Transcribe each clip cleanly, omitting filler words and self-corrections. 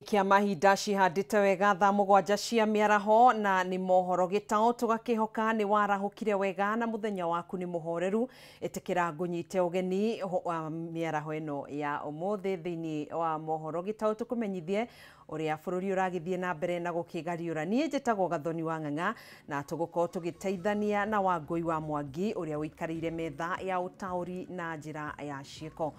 Kia mahinda cihandite wega thaa mugwanja cia miaraho na ni mohoro gitao tugakihoka ni warahukire wega na muthenya waku ni muhoreru etikira ngunyite ugeni wa miaraho eno ya umuthi thiini wa mohoro gitao tukumenyithie uria bururi uragithie na mbere na gukigariura nie njitagwo Gathoni wa Ng'ang'a na tugukorwo tugiteithania na Wangui wa Mwangi uria uikarire metha ya utauri na njira ya cieko.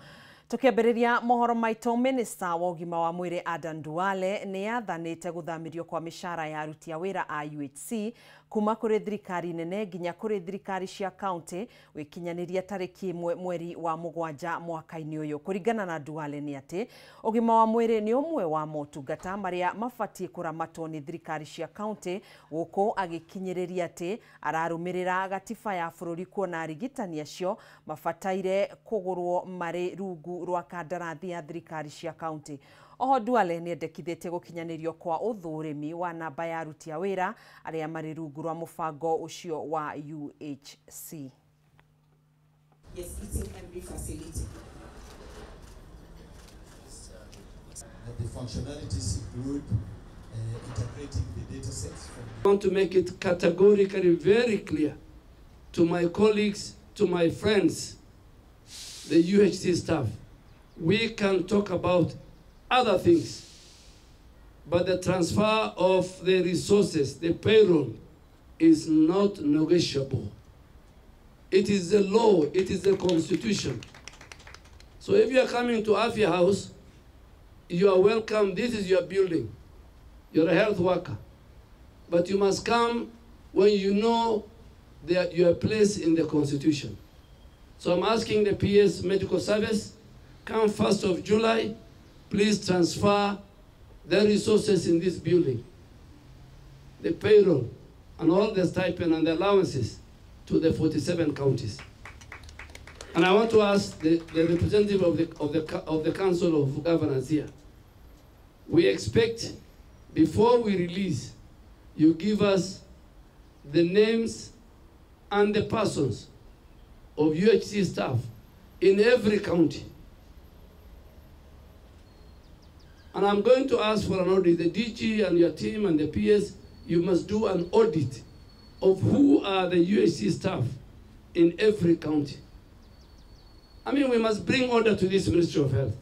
Tukiambiriria mohoro maito, Minista wa ugima wa mwiri Adan Duale ni athanite guthamirio kwa mishara ya aruti a wira a UHC kuma kuri thirikari nene nginya kuri thirikari cia county wikinyaniria tariki mweri wa mugwanja mwaka-ini uyu. Kuringana na Duale ni ati ugima wa mwiri ni umwe wa motungata maria mabatie kuramatwo ni thirikari cia county, guku agikinyiriria ati ararumirira gatiba ya bururi kuona arigitani acio mabataire kugurwo mari rungu rwa kandarathi ya thirikari cia county. Oho Duale ni endekithite gukinyanirio kwa uthurimi wa namba ya aruti a wira aria mari rungu rwa mubango ucio wa UHC. Yes, it's in every facility. The functionalities include integrating the data sets. I want to make it categorically very clear to my colleagues, to my friends, the UHC staff. We can talk about other things, but the transfer of the resources, the payroll, is not negotiable. It is the law, it is the constitution. So if you are coming to Afya House, you are welcome. This is your building. You're a health worker. But you must come when you know that you are placed in the constitution. So I'm asking the PS Medical Service, come 1st of July, please transfer the resources in this building, the payroll, and all the stipend and the allowances to the 47 counties. And I want to ask the representative of the Council of Governors here. We expect, before we release, you give us the names and the persons of UHC staff in every county. And I'm going to ask for an audit. The DG and your team and the PS, you must do an audit of who are the UHC staff in every county. I mean, we must bring order to this Ministry of Health.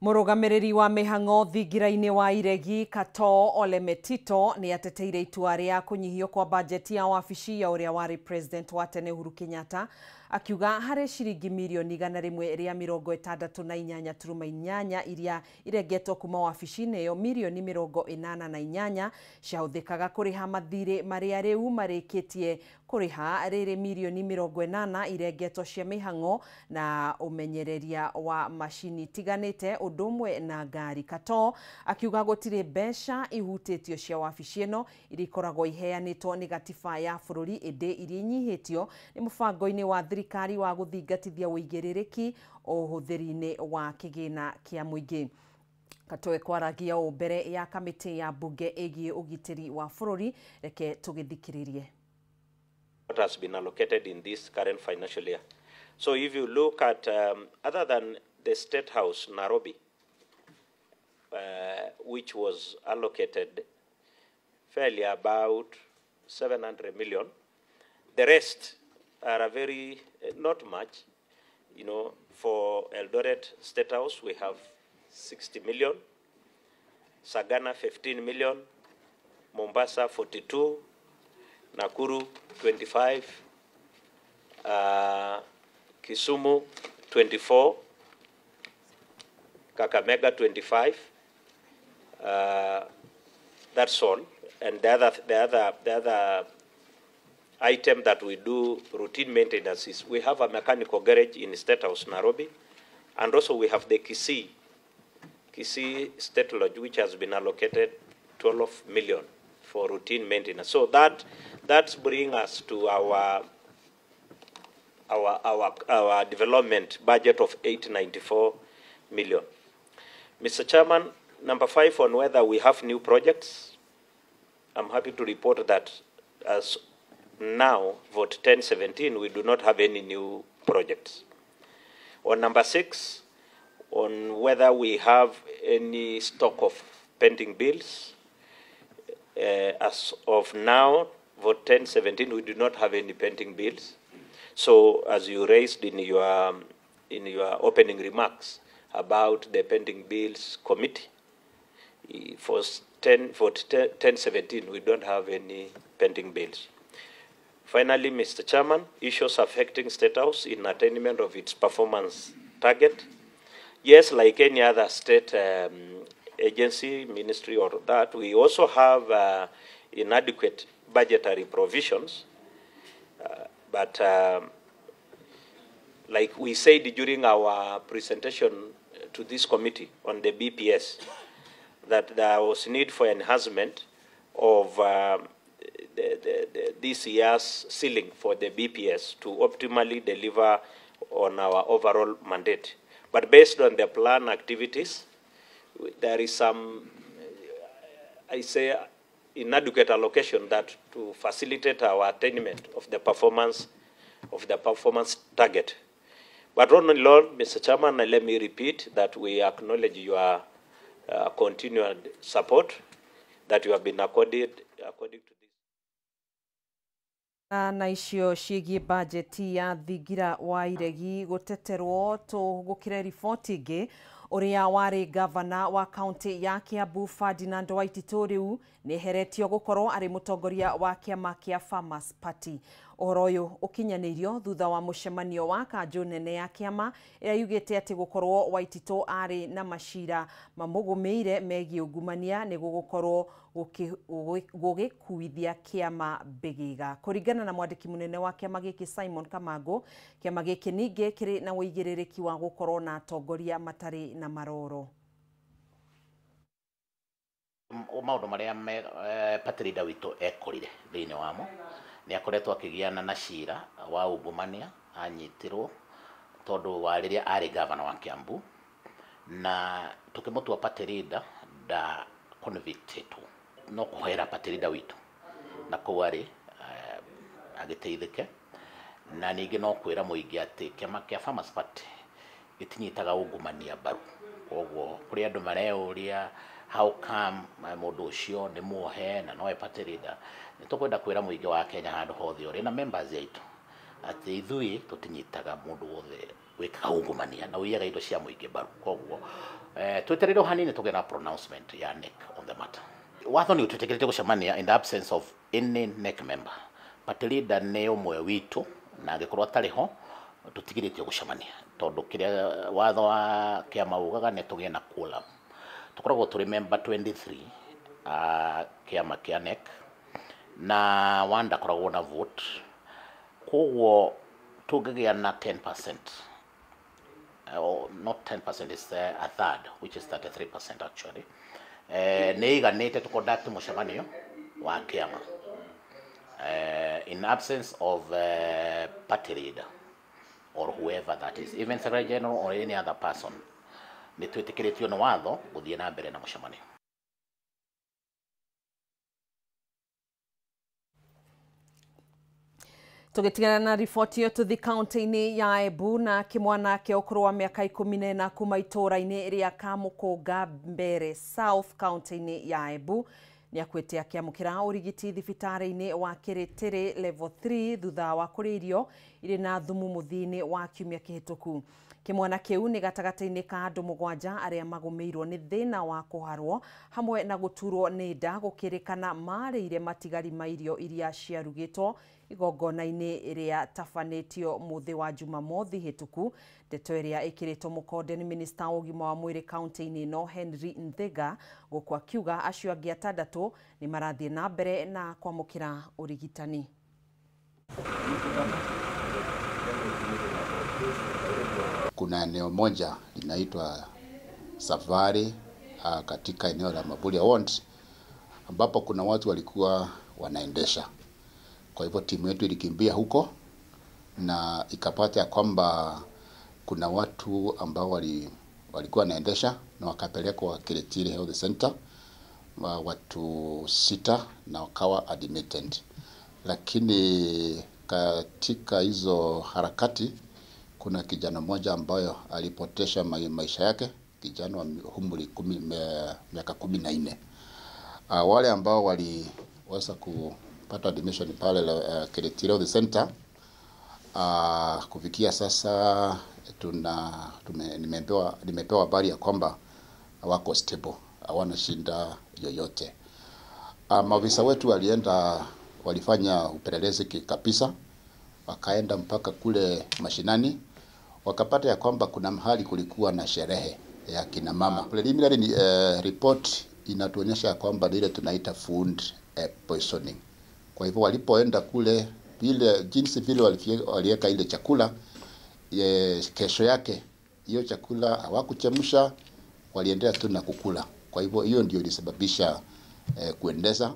Murugamiriri wa mihango thingiraini wa iregi Kato Ole Metito ni ateteire itua ria kunyihio kwa bajeti ya wabici ya uria wari president wa tene Uhuru Kenyatta, akiuga hari ciringi mirioni 168.8 iria iregetwo kuma wabici-ini iyo, mirioni 88 ciahuthikaga kuriha mathire maria riu marikitie kuriha riri mirioni 80 iregetwo cia mihango na umenyereria wa mashini tiganite udumwe na ngari. Kato akiuga gutire mbeca ihutitio cia wabici ino irikoragwo iheanitwo ni gatiba ya bururi indi iri nyihitio ni mubango-ini wa thirikari wa guthingatithia uigiririki uhuthiri-ini wa kigina kia muingi. Kato ekwaragia o mbere ya kamiti ya bunge igie ugitiri wa bururi. Reke tugithikiririe. What has been allocated in this current financial year. So if you look at, other than the State House, Nairobi, which was allocated fairly about 700 million, the rest are a very, not much. You know, for Eldoret State House, we have 60 million, Sagana 15 million, Mombasa 42, Nakuru 25, Kisumu 24, Kakamega 25. That's all. And the other item that we do routine maintenance is we have a mechanical garage in State House Nairobi, and also we have the Kisii State Lodge, which has been allocated 12 million for routine maintenance. So that's bringing us to our development budget of 894 million. Mr. Chairman, number 5 on whether we have new projects. I'm happy to report that as now, vote 1017, we do not have any new projects. On number 6, on whether we have any stock of pending bills. As of now, for 1017, we do not have any pending bills. So, as you raised in your opening remarks about the pending bills committee, for 1017, we don't have any pending bills. Finally, Mr. Chairman, issues affecting State House in attainment of its performance target. Yes, like any other state agency, ministry, or that, we also have inadequate budgetary provisions. But like we said during our presentation to this committee on the BPS, that there was need for enhancement of this year's ceiling for the BPS to optimally deliver on our overall mandate. But based on the plan activities, there is some, I say, inadequate allocation that to facilitate our attainment of the performance target. But on and on, Mr. Chairman, let me repeat that we acknowledge your continued support that you have been accorded according to this. Na icio ciĩgiĩ bajeti ya thingira wa iregi gũteterwo tũgũkĩre riboti ingĩ. Ũrĩa warĩ gavana wa kaunti ya Kiambu Ferdinand Waititu rĩu nĩeheretio gũkorwo arĩ mũtongoria wa kĩama kĩa Farmers Party. Ũhoro ũyũ ũkinyanĩirio thutha wa mũcemanio wa kanjũ nene ya kĩama ĩrĩa yugĩte atĩ gũkorwo Waititu arĩ na macira mamũgũmĩire megiĩ ungumania nĩguo gũkorwo gũgĩkuithia kĩama mbĩgĩga. Kũringana na mwandĩki mũnene wa kĩama gĩkĩ Simon Kamangũ, kĩama gĩkĩ ningĩ kĩrĩ na ũigĩrĩrĩki wa gũkorwo na atongoria matarĩ na maroro. Maũndũ marĩa party leader witũ ekorire thĩinĩ wamo nĩ akoretwo akĩgiana na cira wa ungumania, anyitirwo tondũ wa rĩrĩa arĩ governor wa Kiambu, na tũkĩmũtua party leader da convictedwo no kũhera party leader witũ na kũu arĩ agĩteithĩke, na ningĩ no kwĩra mũingĩ atĩ kĩama kĩa Farmers Party gĩtinyitaga ungumania mbaru. Koguo kũrĩ andũ mareyũria how come mũndũ ũcio nĩ muohe na nowe party leader, nĩ tũkwenda kwĩra mũingĩ wa Kenya handũ hothe ũrĩ na members aitũ atĩ ithuĩ tũtinyitaga mũndũ wothe wĩkaga ungumania na ũiyaga indo cia mũingĩ mbaru. Koguo twetereire hanini tũgĩe na pronouncement ya NEC on the matter. Watho nĩ ũtwĩtĩkĩrĩte gũcemania in the absence of any NEC member. Party leader nĩ ũmwe witũ na angĩkorwo atarĩ ho tũtigĩrĩtio gũcemania tondũ kĩrĩa watho wa kĩama ugaga nĩ tũgĩe na quorum. Tũkoragwo tũrĩ member 23 kĩama kĩa NEC na wanda koragwo na vote. Koguo tũngĩgĩa na 10%, not 10%, is a third, which is 33% actually. Nĩ iganĩte tũkonduct mũcemanio wa kĩama in absence of party leader or whoever that is, even Secretary General or any other person. Nĩ twĩtĩkĩrĩtio nĩ watho gũthiĩ na mbere na mũcemanio. Tũgĩtigana na riboti ĩyo tũthi kaunti-inĩ ya Embu na kĩmwana kĩa ũkũrũ wa mĩaka 14 kuma itũũra-inĩ rĩa Kamũkũnga Mbere South kaunti-inĩ ya Embu nĩakuĩte akĩamũkĩra ũrigiti thibitarĩ-inĩ wa Kĩrĩtĩrĩ level 3 thutha wa kũrĩa irio irĩ na thumu mũthia-inĩ wa kiumia kĩhĩtũku. Kĩmwana kĩu nĩ gatagatĩ-inĩ ka andũ 7 arĩa magũmĩirwo nĩ thĩna wa kũharwo hamwe na gũturwo nĩ nda gũkĩrĩkana marĩire matigari ma irio iria ciarugĩtwo igongona-inĩ rĩa tabanĩtio mũthĩ wa Jumamothi hĩtũku. Ndeto ĩrĩa ĩkĩrĩtwo mũkonde nĩ minista wa ũgima wa mwĩrĩ kaunti-inĩ no Henry Nthiga, gũkũ akiuga acio angĩ 6 nĩ marathiĩ na mbere na kwamũkĩra ũrigitani. Kuna eneo moja linaitwa Safari katika eneo la Maburia Ward ambapo kuna watu walikuwa wanaendesha. Kwa hivyo timu yetu ilikimbia huko na ikapata kwamba kuna watu ambao walikuwa wanaendesha na wakapelekwa Kĩrĩtĩrĩ Health Center, watu 6 na wakawa admitted. Lakini katika hizo harakati kuna kijana mmoja ambayo alipotesha maisha yake, kijana wa umri miaka 14. Wale ambao waliweza kupata admission pale Kiritiro the center, kufikia sasa nimepewa habari ya kwamba wako stable, hawana shinda yoyote. Maafisa wetu walifanya upelelezi kabisa, wakaenda mpaka kule mashinani, wakapata ya kwamba kuna mahali kulikuwa na sherehe ya kina mama. Preliminary report inatuonyesha kwamba ile tunaita food poisoning. Kwa hivyo walipoenda kule, jinsi vile waliweka ile chakula, kesho yake hiyo chakula hawakuchemsha, waliendelea tu na kukula. Kwa hivyo hiyo ndio ilisababisha kuendeza.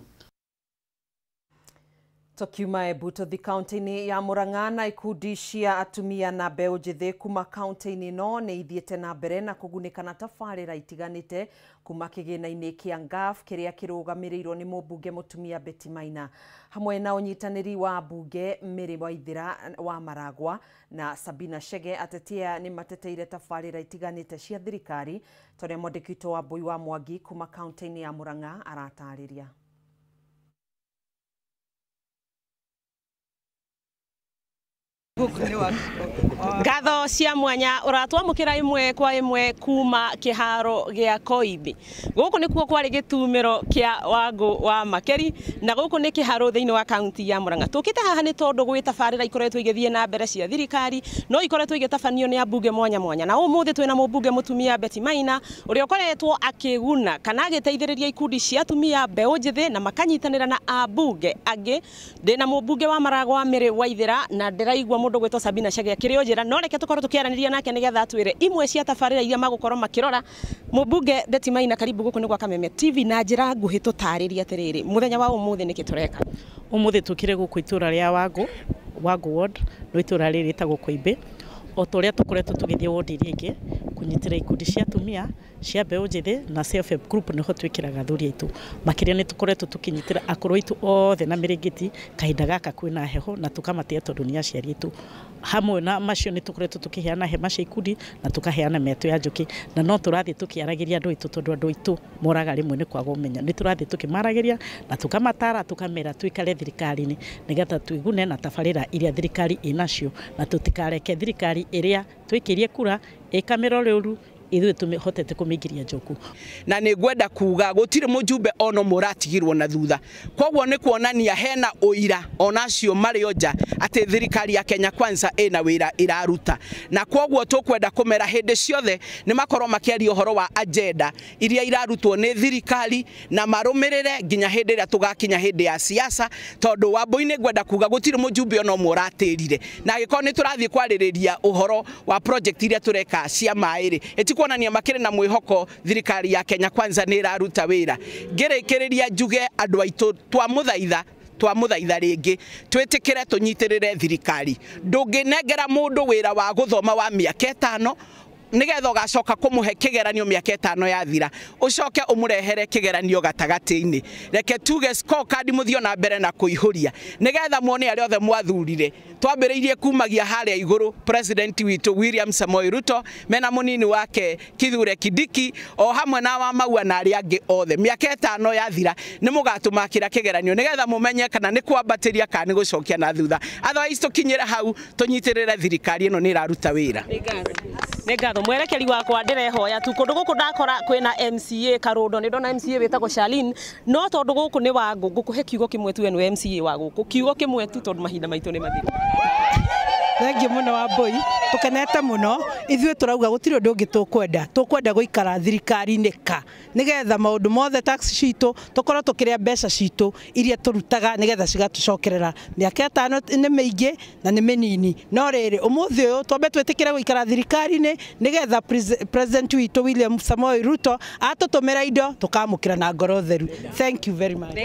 Tokiuma Ebutothi kaunti-inĩ ya Murang'a na ikundi cia atumia na mbeũ njĩthĩ kuma kaunti-inĩ ĩno nĩ ithiĩte na mbere na kũgunĩka na tabarĩra itiganĩte kuma kĩgĩna-inĩ kĩa NGAF kĩrĩa kĩrũgamĩrĩirwo nĩ mũmbunge mũtumia Betty Maina, hamwe na ũnyitanĩri wa mbunge Mary Waithĩra wa Maragwa na Sabina Chege. Ateti aya nĩ mateteire tabarĩra itiganĩte cia thirikari, torĩa mwandĩki witũ Wambui wa Mwangi kuma kaunti-inĩ ya Murang'a aratarĩria. Ngatho cia mwanya uratwamukira imwe kwa imwe kuma kiharo gia Koibi. Guku nikuo kwari gitumiro kia Wangu wa Makeri na guku ni kiharo thiini wa kaunti ya Murang'a. Tukite haha ni tondu gwita tabarira ikoretwo igithie na mbere cia thirikari no ikoretwo igitafanio ni ambunge mwanya mwanya, na umuthi twina mubunge mutumia Betty Maina uria ukoretwo akiguna kana agiteithiriria ikundi cia atumia mbeũ njĩthĩ na makanyitanira na ambunge angi. Ndina mubunge wa Maragwa Mary Waithĩra na ndiraigua mundu gwetwo Sabina Chege kirio njira no reke tukorwo tukiaraniria nake nigetha twire imwe cia tabarira iria magukorwo makirora. Mubunge Betty Maina, karibu guku ni gwa Kameme TV na njira nguhi tutariria atiriri muthenya wa umuthi niki tureka. Umuthi tukire guku itura ria Wangu ward no itura riri itagwo Koibi, o toria tukoretwo tugithie ward iria ingi kunyitira ikundi cia atumia cia mbeũ njĩthĩ na self help group niho twikiraga thuri itu makiria ni tukoretwo tukinyitira akuru itu othe na mirigiti kahinda gaka kwina heho na tukamatia tondu ni aciari itu. Hamwe na macio ni tukoretwo tukiheana hema cia ikundi na tukaheana meto ya njuki, na no turathie tukiaragiria andu itu tondu andu itu moraga rimwe ni kwaga umenya. Ni turathie tukimaragiria na tukamatara tukamera twikare thirikari-ini nigetha twigune na tabarira iria thirikari inacio na tutikareke thirikari iria twikirie kura ikamera ruru ithuĩ tumihotete kumingiria njoku. Na nĩ ngwenda kuga gũtirĩ mũjumbe ono mũratigirwo na thutha, koguo nĩ kuonania hena ũira onacio marĩ nja atĩ thirikari ya Kenya Kwanza ĩna wĩra ĩraruta, na koguo tũkwenda kũmera hĩndĩ ciothe nĩ makorwo makĩaria ũhoro wa agenda iria irarutwo nĩ thirikari na marũmĩrĩre nginya hĩndĩ ĩrĩa tũgakinya hĩndĩ ya siasa, tondũ Wambui nĩ ngwenda kuga gũtirĩ mũjumbe ono mũratĩrire, na gĩkorwo nĩ tũrathiĩ kwarĩrĩria ũhoro wa project iria tũreka cia maĩ-rĩ kuonania makire na mwihoko thirikari ya Kenya Kwanza nĩ ĩraruta wĩra. Ngĩrĩkĩrĩria njuge andũ aitũ twamũthaitha rĩngĩ twĩtĩkĩre tũnyitĩrĩre thirikari. Ndũngĩnengera mũndũ wĩra wa gũthoma wa mĩaka 5 nigetha ugacoka kumuhe kigeranio miaka 5 yathira ucoke umurehere kigeranio gatagati-ini. Reke tuge scorecard muthio na mbere na kuihuria nigetha muone ari othe mwathurire twambiriirie kumagia haria iguru president witu William Samoei Ruto mena munini wake Kithure Kindiki o hamwe na wa Maua na ari angi othe miaka 5 yathira ni mugatumakira kigeranio nigetha mumenye kana ni kwambatiria kana ni gucokia na thutha. Otherwise tukinyire hau tunyitirire thirikari ino ni iraruta wira. Ngatho mwerekeri wakwa ndirehoya tu kundu guku ndakora kwina MCA Karundo ni ndona MCA wetagwo Charlene no tondu guku ni Wangu ngukuhe kiugo kimwe tu enu MCA wa guku kiugo kimwe tu tondu mahinda maitu ni mathira. Thengi muno Wambui tukenete muno ithuĩ turauga gutiri undu ungi tukwenda guikara thirikari-inĩ ka nigetha maundu mothe tax citu tukorwo tukiria mbeca citu iria turutaga nigetha cigatucokerera. Miaka 5 nĩ mĩingĩ na nĩ mĩnini no rĩrĩ umuthi ũyũ twambe twĩtĩkĩre guikara thirikari-inĩ nigetha president witu William Samoei Ruto atutumira indo tukamukira na ngoro theru. Thank you very much.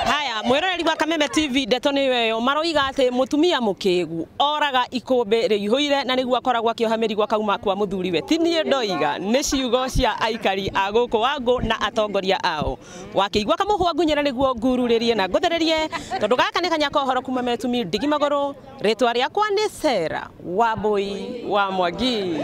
Haya, mwiroreri wa Kameme TV ndeto ni weyo maroiga ati mutumia mukigu oraga ikumbi rihuire na niguo akoragwo akioha mirigwa kauma kwa muthuriwe tinie ndoiga ni ciugo cia aikari a guku Wangu na atongoria ao wakiigwa kamuhwa ngunyera niguo ngururirie na nguthererie tondu gaka ni kanya kohoro kuma metumi ndigi magoro ritwa riakwa ni Sera Wambui wa Mwangi.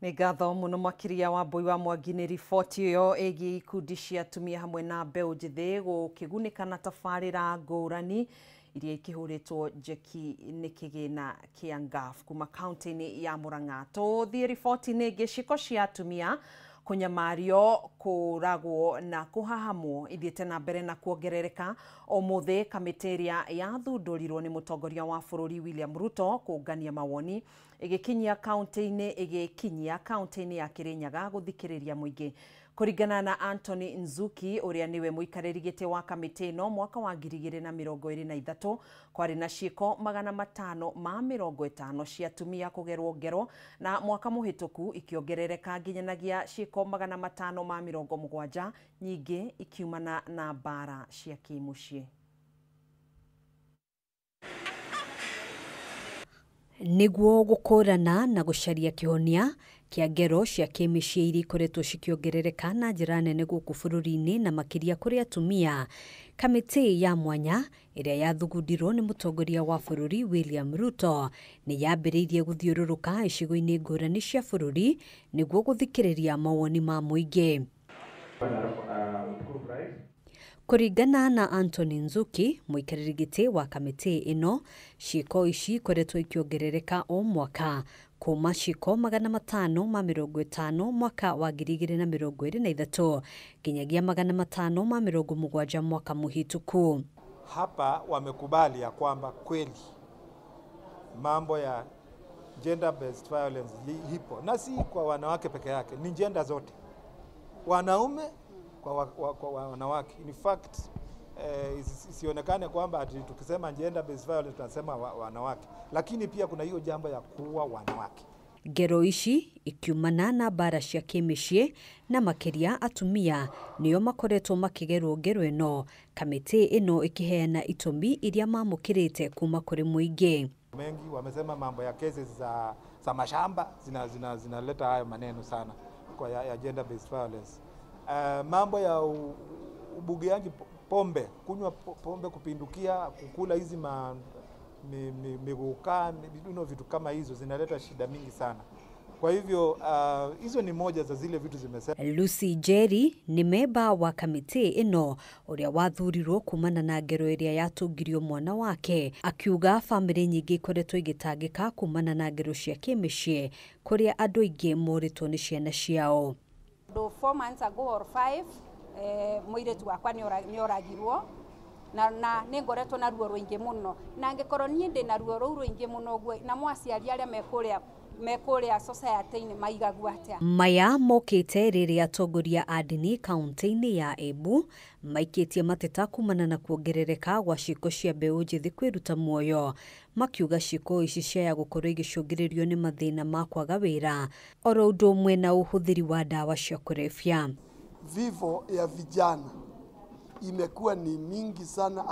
Nĩ ngatho mũno makiria Wambui wa Mwangi nĩ riboti ĩyo ĩgiĩ ikundi cia atumia hamwe na mbeũ njĩthĩ gũkĩgunĩka na tabarĩra ngũrani iria ikĩhũrĩtwo njeki nĩ kĩgĩna kĩa NGAF kuma kaunti-inĩ ya Murang'a. Tũthiĩ riboti-inĩ ĩngĩ, ciĩko cia atumia kunyamario, kũragwo na kũhahamwo ithiĩte na mbere na kuongerereka. Ũmũthĩ kamĩtĩ ĩrĩa yathundurirwo nĩ mũtongoria wa bũrũri William Ruto kũngania mawoni ĩgĩkinyia kaunti-inĩ ya Kirinyaga gũthikĩrĩria mũingĩ. Kũringana na Anthony Nzuki ũrĩa niwe mũikarĩri gĩtĩ wa kamĩtĩ ĩno, mwaka wa 2023 kwarĩ na ciĩko 550 cia atumia kũgerwo ngero, na mwaka mũhĩtũku ikĩongerereka nginyanagia ciĩko 570, nyingĩ ikiumana na mbara cia kĩmũciĩ. Niguo gũkũrana na gũcaria kĩhonia kĩa ngero cia kĩmĩciĩ iria ikoretwo cikĩongerereka na njĩra nene gũkũ bũrũri-inĩ na makĩria kũrĩ atumia, kamĩtĩ ya mwanya ĩrĩa yathugundirwo nĩ mũtongoria wa bũrũri William Ruto nĩ yambĩrĩirie gũthiũrũrũka icigo-inĩ ngũrani cia bũrũri nĩguo gũthikĩrĩria mawoni ma mũingĩ. Kũringana na Anthony Nzuki, mũikarĩri gĩtĩ wa kamĩtĩ ĩno, ciĩko ici ikoretwo ikĩongerereka o mwaka kuma ciĩko 550 mwaka wa 2023 nginyagia 570 mwaka mũhĩtũku. Hapa wamekubali ya kwamba kweli mambo ya gender based violence ipo, na si kwa wanawake peke yake, ni gender zote, wanaume kwa wanawake. In fact, isionekane kwamba ati tukisema gender based violence tunasema wanawake, lakini pia kuna hiyo jambo ya kuua wanawake. Ngero ici ikiumana na mbara cia kĩmĩciĩ na makĩria atumia nĩo makoretwo makĩgerwo ngero ĩno, kamĩtĩ ĩno ĩkĩheana itũmi iria mamũkĩrĩte kuma kũrĩ mũingĩ. Mengi wamesema mambo ya cases za mashamba zinaleta hayo maneno sana kwa ya gender based violence. Mambo ya ubugiaji pombe, kunywa pombe kupindukia, kukula hizi miguka, vitu kama hizo zinaleta shida mingi sana. Kwa hivyo hizo ni moja za zile vitu zimesema. Lucy Jerry ni memba wa kamĩtĩ ĩno ũrĩa wathurirwo kumana na ngero ĩrĩa yatungirio mwana wake, akiuga famĩlĩ nyingĩ ikoretwo igĩtangĩka kumana na ngero cia kĩmĩciĩ kũrĩa andũ aingĩ moritwo nĩ ciana ciao. 4 months ago or 5 mũirĩtu wakwa nĩ oragirwo na nĩ ngoretwo na ruo rũingĩ mũno, na angĩkorwo niĩ ndĩ na ruo rũu rũingĩ mũno guo na mwaciari arĩa mekũrĩa society-inĩ maigagua atĩa. Maya mokĩte rĩrĩa atongoria a ndini kaunti-inĩ ya Embu maikĩtie mateta kumana na kuongerereka gwa ciĩko cia mbeũ njĩthĩ kwĩruta muoyo, makiuga ciĩko ici ciaya gũkorwo igĩcũngĩrĩrio nĩ mathĩna ma kwaga wĩra oro ũndũ ũmwe na ũhũthĩri wa ndawa cia kũrebia. Vifo ya vijana imekuwa ni mingi sana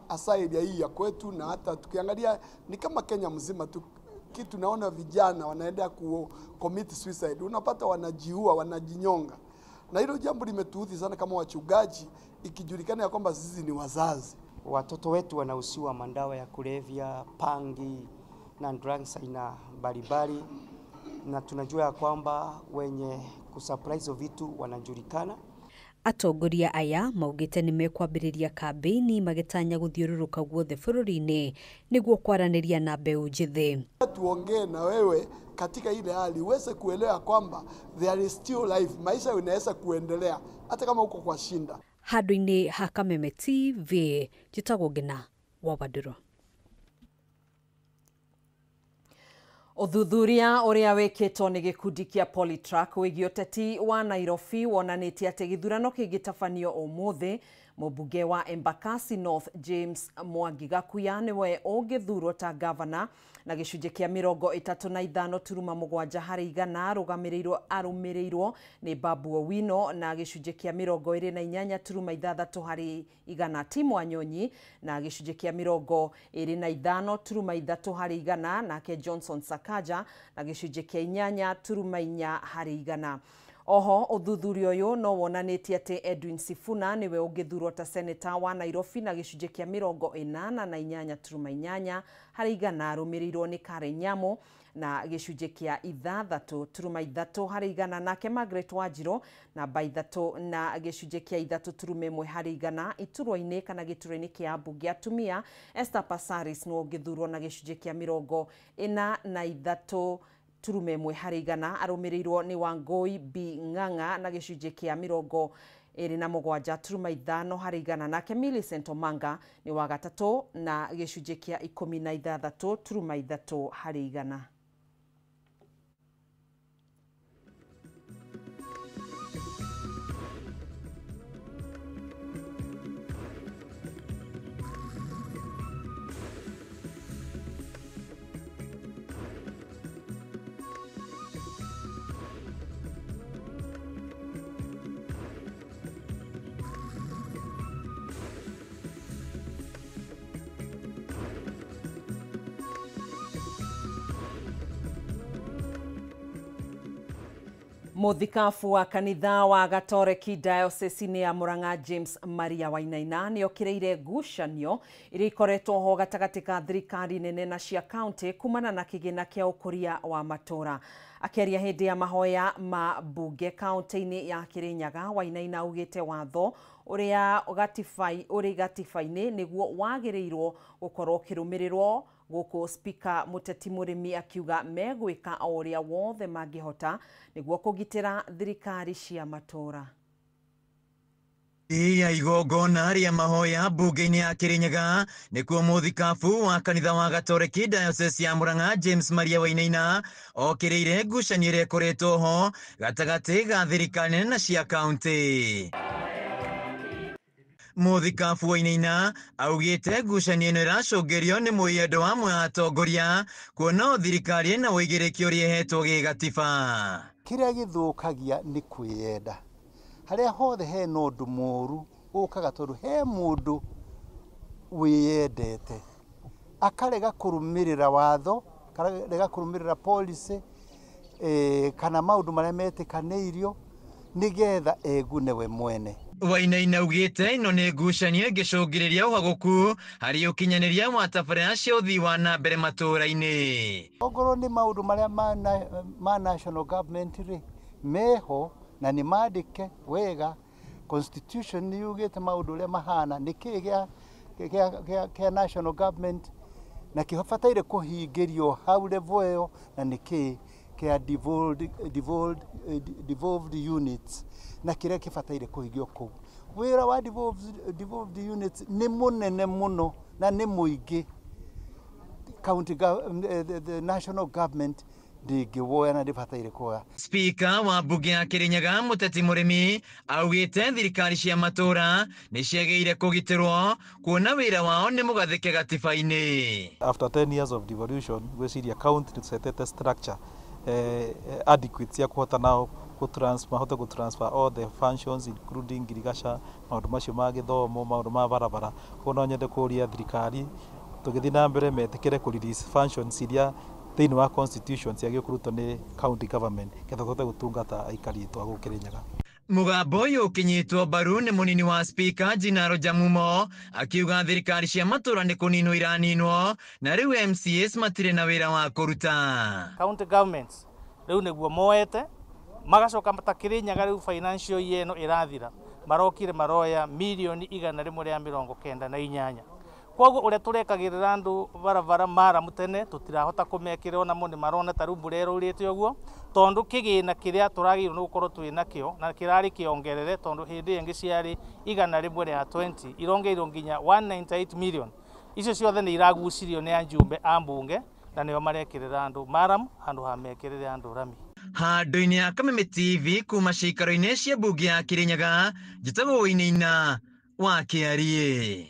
hasa area hii ya kwetu, na hata tukiangalia ni kama Kenya mzima kitu naona vijana wanaenda commit suicide, unapata wanajiua, wanajinyonga, na hilo jambo limetuudhi sana kama wachungaji, ikijulikana ya kwamba sisi ni wazazi. Watoto wetu wanahusiwa mandawa ya kulevya, pangi na drugs aina mbalimbali, na tunajua ya kwamba wenye kusupply vitu wanajulikana. Atongoria aya maugĩte nĩ mekwambĩrĩria kambĩini magĩtanya gũthiũrũrũka guothe bũrũri-inĩ nĩguo kwaranĩria na mbeũ njĩthĩ. Tuongee na wewe katika ile hali uweze kuelewa kwamba there is still life, maisha inaweza kuendelea hata kama uko kwa shinda. Handũ-inĩ ha Kameme TV, njĩtagwo Ngina wa Wandũrũ. Ũthuthuria ũrĩa wĩkĩtwo nĩ gĩkundi kĩa Polytrack wĩgiĩ ũteti wa Nairobi wonanĩtie atĩ gĩthurano kĩngĩtabanio ũmũthĩ Mũmbunge wa Embakasi North James Mwangi Gakuya niwe ũgĩthurwo ta governor na gĩcunjĩ kĩa 35.7 harĩ igana arũmĩrĩirwo nĩ Babu Owino na gĩcunjĩ kĩa 28.6 harĩ igana Tim Wanyonyi na gĩcunjĩ kĩa 25.3 harĩ igana nake Johnson Sakaja na gĩcunjĩ kĩa 8.4 harĩ igana. Oho uthuthurio uyu no wonanĩtie atĩ Edwin Sifuna niwe ũngĩthurwo ta senator wa Nairobi na gĩcunjĩ kĩa 88.8 harĩ igana arũmĩrĩirwo nĩ Karen Nyamu na gĩcunjĩ kĩa 6.3 harĩ igana nake Margaret Wanjiru na baithatũ na gĩcunjĩ kĩa 3.1 harĩ igana. Iturwa-inĩ kana gĩturwa-inĩ kĩa ambunge atumia Esther Passaris no ũngĩthurwo na gĩcunjĩ kĩa 43 turumemwe harĩ igana arũmĩrĩirwo nĩ Wangui B Ng'ang'a na gĩcunjĩ kĩa 27.5 harĩ igana nake Millicent Omanga nĩ wa gatatũ na gĩcunjĩ kĩa 16.3 harĩ igana. Muthikabu wa kanitha wa Gatoreki Diocese ya Murang'a James Maria Wainaina nĩ okĩrĩire ngucanio iria ikoretwo ho gatagatĩ ka thirikari nene na cia county kumana na kĩgĩna kĩa ũkũria wa matũra. Akĩaria hĩndĩ ya mahoya ma bunge county-inĩ ya Kirinyaga, Wainaina augĩte watho ũrĩ gatiba-inĩ nĩguo wagĩrĩirwo gũkorwo ũkĩrũmĩrĩrwo gũkũ Speaker Mũteti Mũrĩmi akiuga megwĩka o ũrĩa wothe mangĩhota nĩguo kũgitĩra thirikari cia matũra. Ya igongona rĩa mahoya mbunge-inĩ ya Kirinyaga nĩkuo mũthikabu wa kanitha wa Gatoreki Diocese ya Murang'a James Maria Wainaina okĩrĩire ngucanio ĩrĩa ĩkoretwo ho gatagatĩ ga thirikari nene na cia county. Muthikabu Wainaina augĩte ngucanio ĩno ĩracũngĩrĩrio nĩ mwĩyendo wa amwe a atongoria kuona thirikari na ũigĩrĩki ũrĩa ĩhetwo gĩgatiba. Kĩrĩa gĩthũkagia nĩ kwĩyenda. Harĩa hothe hena ũndũ mũru ũkaga tondũ he mũndũ wĩyendete akarega kũrũmĩrĩra watho, akarega kũrũmĩrĩra policy kana maũndũ marĩa metĩkanĩirio nĩgetha egune we mwene. Wainaina augĩte ĩno nĩ ngucanio ĩngĩcũngĩrĩria ũhagũku harĩ ũkinyanĩria wa tabarĩra cia ũthii wa na mbere matũra-inĩ. Ongorwo nĩ maũndũ marĩa ma national government rĩ meho na nĩ mandĩke wega, constitution nĩ yugĩte maũndũ ũrĩa mahana, nĩ kĩĩ gĩa national government na kĩbataire kũhingĩrio hau level ĩyo na nĩ kĩĩ kĩa devolved units na kĩrĩa kĩbataire kũhingio kũu. Wĩra wa devolved units nĩ mũnene mũno na nĩ mũingĩ. The national government ndĩngĩwoya na ndĩbataire kuoya. Speaker wa mbunge ya Kirinyaga Mũteti Mũrĩmi augĩte thirikari cia matũra nĩ ciagĩrĩire kũgitĩrwo kuona wĩra wao nĩ mũgathĩke gatiba-inĩ. After 10 years of devolution, gwĩciria county nĩtũcetete structure adequate cia kũhota nao gũtransfer all the functions including girigasha, maũndũ macio ma gĩthomo, maũndũ ma barabara. Kuona nyende kũria thirikari tũgĩthiĩ na mbere metĩkĩre kũ-release functions iria thĩinĩ wa constitution ciagĩrĩirwo kũrutwo nĩ county government getha tũhote gũtungata aikari itũ a gũkũ Kirinyaga. Mũgambo ũyũ ũkinyĩtwo mbaru nĩ mũnini wa Speaker Jinaro Jamumo akiuga thirikari cia matũra nĩ kũninwo iraninwo na rĩu MCAs matirĩ na wĩra wa kũruta. County governments rĩu nĩguo moete magacoka ta Kirinyaga rĩu financial year ĩno ĩrathira marokire maroya mirioni 198. Koguo ũrĩa tũrekagĩrĩra andũ barabara mara mutene tũtirahota kũmekĩra ona mũndũ marona ta rĩu mbura ĩrũrĩte ũguo tondũ kĩgĩna kĩrĩa tũragĩrwo nĩ gũkorwo twĩnakĩo na kĩrarĩ kĩongerere tondũ hĩndĩ ĩngĩ ciarĩ 120 irongeirwo nginya 198 million. Icio ciothe nĩ iragucirio nĩ ajumbe a mbunge na nĩo marekĩrĩra andũ maram handũ ha mekĩrĩre andũ rami. Handũ-inĩ ya Kameme TV kuma ciikaro-inĩ cia mbunge ya Kirinyaga njĩtagwo Wainaina wa Kiarie.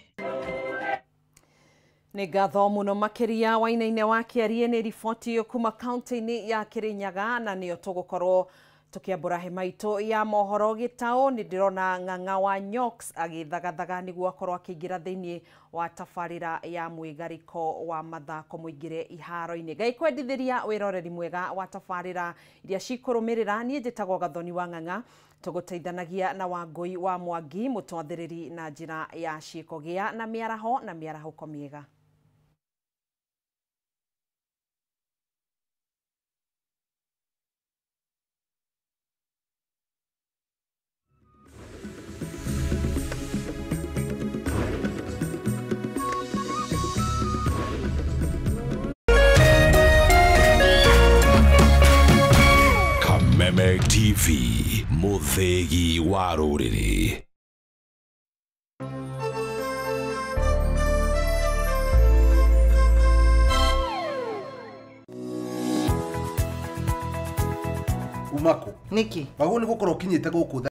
Nĩ ngatho mũno makĩria Wainaina wa Kiarie nĩ riboti yo kuma kaunti-inĩ ya Kirinyaga na nĩyo tũgũkorwo tukiambura he maitũ ya mohoro gĩtaũ. Nĩ ndĩrona Ng'ang'a wa Nyoks agĩthagathaga nĩguo akorwo akĩingĩra thĩinĩ wa tabarĩra ya mwĩgarĩko wa mathako mũingĩre iharo-inĩ. Ngai kwendithĩria wĩroreri mwega wa tabarĩra iria cikũrũmĩrĩra. Niĩ njĩtagwo Gathoni wa Ng'ang'a, tũgũteithanagia na Wangui wa Mwangi mũtwathĩrĩri na njĩra ya ciĩko gĩa na mĩaraho na mĩarahũko mĩega. Kameme TV, Muthegi wa Rũrĩrĩ. Umako. Niki. Wago nĩ gũkorwo kinyĩte gũkũ